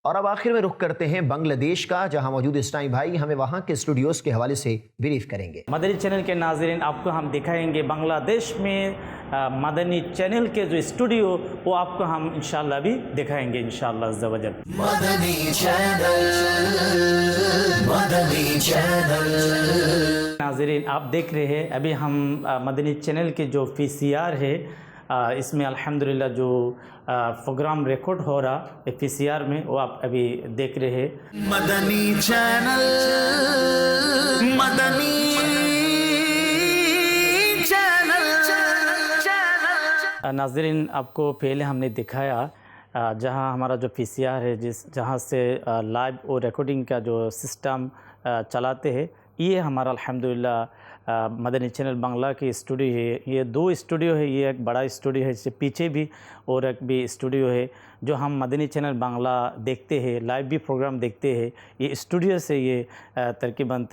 اور اب آخر میں رخ کرتے ہیں بنگلہ دیش کا، جہاں موجود اسٹائی بھائی ہمیں وہاں کے اسٹوڈیوز کے حوالے سے بریف کریں گے۔ مدنی چینل کے ناظرین، آپ کو ہم دکھائیں گے بنگلہ دیش میں مدنی چینل کے جو اسٹوڈیو، وہ آپ کو ہم انشاءاللہ بھی دکھائیں گے انشاءاللہ عز و جل۔ مدنی چینل، مدنی چینل۔ ناظرین آپ دیکھ رہے ہیں ابھی ہم مدنی چینل کے جو VCR ہے، اس میں الحمدللہ جو پروگرام ریکارڈ ہو رہا ہے VCR میں، وہ آپ ابھی دیکھ رہے ہیں۔ مدنی چینل، مدنی چینل۔ ناظرین آپ کو پہلے ہم نے دکھایا جہاں ہمارا جو VCR ہے، جہاں سے لائیو اور ریکارڈنگ کا جو سسٹم چلاتے ہیں، یہ ہمارا الحمدللہ مدنی چینل بنگلہ کی اسٹوڈیو ہے۔ یہ 2 اسٹوڈیو ہے، یہ ایک بڑا اسٹوڈیو ہے، اس سے پیچھے بھی اور ایک بھی اسٹوڈیو ہے جو ہم مدنی چینل بنگلہ دیکھتے ہیں، لائیو بھی پروگرام دیکھتے ہیں۔ یہ اسٹوڈیو سے یہ ترکیب بنتے